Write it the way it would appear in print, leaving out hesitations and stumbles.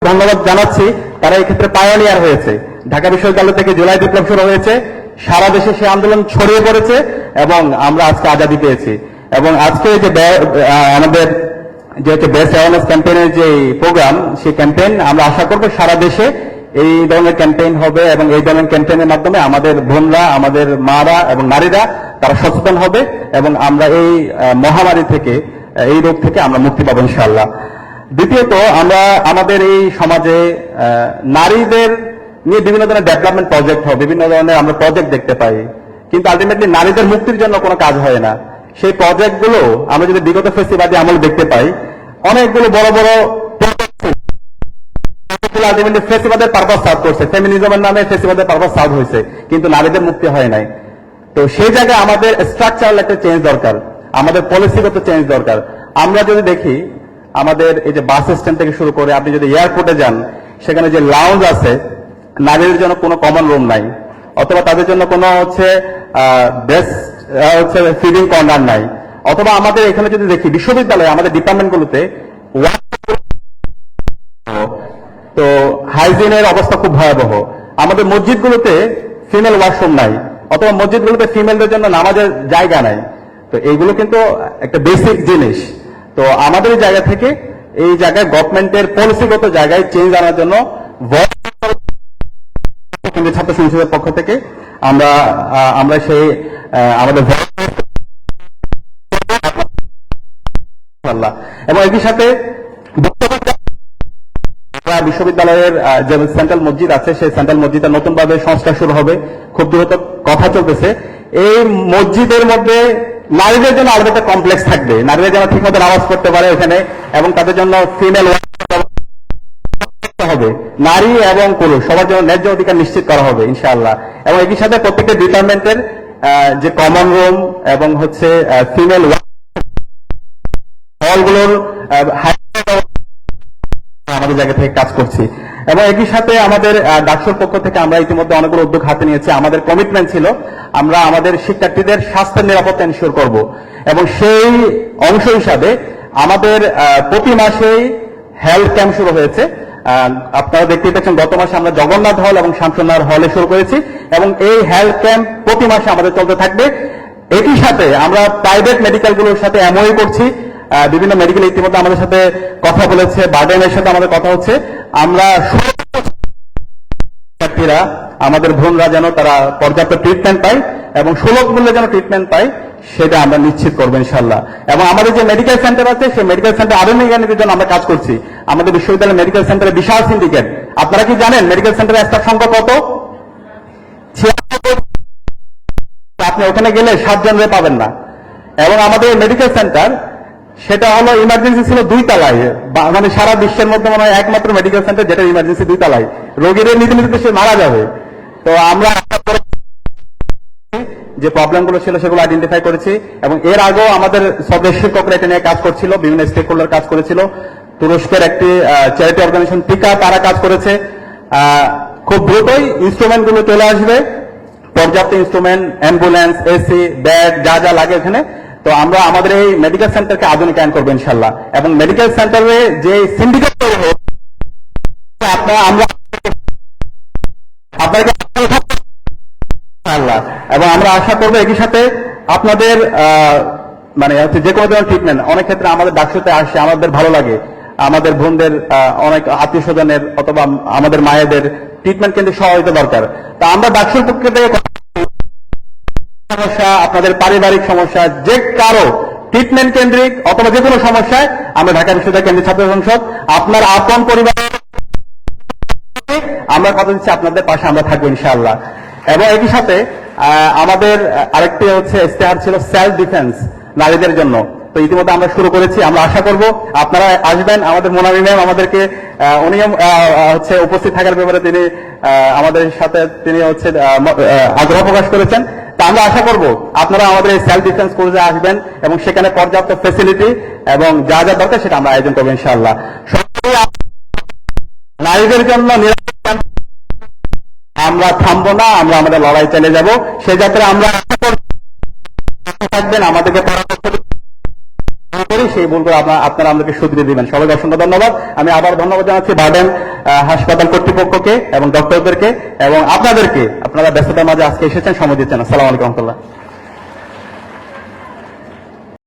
ধন্যবাদ জানাচ্ছি, তারা এই ক্ষেত্রে পায়োনিয়ার হয়েছে। ঢাকা বিশ্ববিদ্যালয় থেকে জুলাই বিপ্লব শুরু হয়েছে, সারা দেশে সেই আন্দোলন ছড়িয়ে পড়েছে এবং আমরা আজকে আজাদি পেয়েছি। এবং আজকে যে আমাদের যে হচ্ছে বেস্ট অ্যাওয়ারনেস ক্যাম্পেইনের যে প্রোগ্রাম, সেই ক্যাম্পেইন আমরা আশা করব সারা দেশে এই ধরনের ক্যাম্পেইন হবে এবং এই ধরনের ক্যাম্পেইনের মাধ্যমে আমাদের বোনরা, আমাদের মারা এবং নারীরা তারা সচেতন হবে এবং আমরা এই মহামারী থেকে, এই রোগ থেকে আমরা মুক্তি পাবো ইনশাআল্লাহ। দ্বিতীয়ত, আমরা আমাদের এই সমাজে নারীদের নিয়ে বিভিন্ন ধরনের ডেভেলপমেন্ট প্রজেক্ট হয়, বিভিন্ন ধরনের আমরা প্রজেক্ট দেখতে পাই, কিন্তু আলটিমেটলি নারীদের মুক্তির জন্য কোনো কাজ হয় না। সেই প্রজেক্টগুলো আমরা যদি বিগত ফেসিবাদী আমল দেখতে পাই, অনেকগুলো বড় বড় আলটিমেটলি ফেসিবাদের পারপাস সার্ভ করছে, ফেমিনিজমের নামে ফেসিবাদের পারপাস সার্ভ হয়েছে, কিন্তু নারীদের মুক্তি হয় নাই। তো সেই জায়গায় আমাদের স্ট্রাকচারাল একটা চেঞ্জ দরকার, আমাদের পলিসিগত চেঞ্জ দরকার। আমরা যদি দেখি আমাদের এই যে বাস স্ট্যান্ড থেকে শুরু করে আপনি যদি এয়ারপোর্টে যান, সেখানে যে লাউঞ্জ আছে, নারীদের জন্য কোনো কমন রুম নাই, অথবা তাদের জন্য কোনো বেস্ট ফিডিং কর্নার নাই, অথবা আমাদের এখানে যদি দেখি বিশ্ববিদ্যালয়ে আমাদের ডিপার্টমেন্টগুলোতে তো হাইজিনের অবস্থা খুব ভয়াবহ। আমাদের মসজিদগুলোতে ফিমেল ওয়াশরুম নাই, অথবা মসজিদগুলোতে ফিমেলদের জন্য নামাজের জায়গা নাই। তো এইগুলো কিন্তু একটা বেসিক জিনিস। তো আমাদের জায়গা থেকে এই জায়গায় গভর্নমেন্টের পলিসিগত জায়গায় চেঞ্জ আনার জন্য ছাত্র সংসদের পক্ষ থেকে আমরা সেই আমাদের এবং একই সাথে বিশ্ববিদ্যালয়ের যে সেন্ট্রাল মসজিদ আছে, সেই সেন্ট্রাল মসজিদের নতুন ভাবে সংস্কার শুরু হবে, খুব দ্রুত কথা চলতেছে। এই মসজিদের মধ্যে নারীদের জন্য আলাদা একটা কমপ্লেক্স থাকবে, নারীরা যেন ঠিক মতো নামাজ পড়তে পারে এখানে, এবং তাদের জন্য ফিমেল হবে, নারী এবং পুরুষ সবার জন্য ন্যায্য অধিকার নিশ্চিত করা হবে ইনশাআল্লাহ। এবং একই সাথে প্রত্যেকটা ডিপার্টমেন্টের যে কমন রুম এবং হচ্ছে ফিমেল হলগুলোর আমাদের জায়গা থেকে কাজ করছি। এবং একই সাথে আমাদের ডাকসুর পক্ষ থেকে আমরা ইতিমধ্যে অনেকগুলো উদ্যোগ হাতে নিয়েছি। আমাদের কমিটমেন্ট ছিল আমরা আমাদের শিক্ষার্থীদের স্বাস্থ্যের নিরাপত্তা এনশিওর করব, এবং সেই অংশ হিসাবে আমাদের প্রতি মাসেই হেলথ ক্যাম্প শুরু হয়েছে। আপনারা দেখতেই পাচ্ছেন গত মাসে আমরা জগন্নাথ হল এবং শামসুন্নাহর হলে শুরু করেছি, এবং এই হেলথ ক্যাম্প প্রতি মাসে আমাদের চলতে থাকবে। একই সাথে আমরা প্রাইভেট মেডিকেলগুলোর সাথে এমওইউ করছি, বিভিন্ন মেডিকেল ইতিমধ্যে আমাদের সাথে কথা বলেছে, বার্ডেনের সাথে আমাদের কথা হচ্ছে। আমরা শিক্ষার্থীরা, আমাদের বোনরা যেন তারা পর্যাপ্ত ট্রিটমেন্ট পায় এবং সুলভ মূল্যে যেন ট্রিটমেন্ট পায়, সেটা আমরা নিশ্চিত করবো ইনশাআল্লাহ। এবং আমাদের যে মেডিকেল সেন্টার আছে, সেই মেডিকেল সেন্টার আরো নিগরানির জন্য আমরা কাজ করছি। আমাদের বিশ্ববিদ্যালয় মেডিকেল সেন্টারে বিশাল সিন্ডিকেট। আপনারা কি জানেন মেডিকেল সেন্টারের স্টাফ সংখ্যা কত? আপনি ওখানে গেলে 7 জনরে পাবেন না। এবং আমাদের মেডিকেল সেন্টার, সেটা হলো ইমার্জেন্সি ছিল 2 তলায়, মানে সারা বিশ্বের মধ্যে মনে হয় একমাত্র মেডিকেল সেন্টার যেটা ইমার্জেন্সি 2 তলায়। রোগীদের নিতে নিতে সে মারা যাবে। তো আমরা যে প্রবলেমগুলো ছিল সেগুলো আইডেন্টিফাই করেছি, এবং এর আগেও আমাদের সদস্য শিক্ষকরা এটা নিয়ে কাজ করছিল, বিভিন্ন স্টেক হোল্ডার কাজ করেছিল। তুরস্কের একটি চ্যারিটি অর্গানাইজেশন টিকা, তারা কাজ করেছে। খুব দ্রুতই ইনস্ট্রুমেন্টগুলো চলে আসবে, পর্যাপ্ত ইনস্ট্রুমেন্ট, অ্যাম্বুলেন্স, এসি, বেড, যা যা লাগে এখানে। তো আমরা আমাদের এই মেডিকেল সেন্টারকে আধুনিকায়ন করবো ইনশাআল্লাহ। এবং মেডিকেল সেন্টারে যে সিন্ডিকেট এবং আমরা আশা করবো একই সাথে আপনাদের মানে হচ্ছে যে কোনো ধরনের ট্রিটমেন্ট, অনেক ক্ষেত্রে আমাদের ডাক্তারতে আসে, আমাদের ভালো লাগে, আমাদের বোনদের অনেক আত্মীয় স্বজনের অথবা আমাদের মায়েদের ট্রিটমেন্ট কিন্তু সহায়তা দরকার। তা আমরা ডাক্তার পক্ষ থেকে সমস্যা, আপনাদের পারিবারিক সমস্যা, যে কারো ট্রিটমেন্ট কেন্দ্রিক অথবা যে কোনো সমস্যায় আমরা ঢাকা বিশ্ববিদ্যালয় কেন্দ্রীয় ছাত্র সংসদ আপনার আপন পরিবার, আমরা কথা দিচ্ছি আপনাদের পাশে আমরা থাকবো ইনশাআল্লাহ। এবং একই সাথে আমাদের আরেকটি হচ্ছে ইস্তেহার ছিল সেলফ ডিফেন্স নারীদের জন্য। তো ইতিমধ্যে আমরা শুরু করেছি, আমরা আশা করব আপনারা আসবেন। আমাদের মোনামি ম্যাম আমাদেরকে উনি হচ্ছে উপস্থিত থাকার ব্যাপারে তিনি আমাদের সাথে তিনি হচ্ছে আগ্রহ প্রকাশ করেছেন। তা আমরা আশা করব আপনারা আমাদের এই সেলফ ডিফেন্স কোর্সে আসবেন এবং সেখানে পর্যাপ্ত ফ্যাসিলিটি এবং যা যা দরকার সেটা আমরা আয়োজন করবো ইনশাআল্লাহ। নারীদের জন্য আমরা থামবো না, আমরা আমাদের লড়াই চালিয়ে যাব। সেই যাত্রা আমরা থাকবেন, আমাদেরকে পরামর্শ করি, সেই ভুলগুলো আপনারা আমাদেরকে শুধরে দিবেন। সবাইকে অসংখ্য ধন্যবাদ। আমি আবার ধন্যবাদ জানাচ্ছি বার্ডেন হাসপাতাল কর্তৃপক্ষকে এবং ডক্টরদেরকে এবং আপনাদেরকে, আপনারা ব্যস্ততার মাঝে আজকে এসেছেন, সময় দিচ্ছেন। আসসালামু আলাইকুম রহমতুল্লাহ।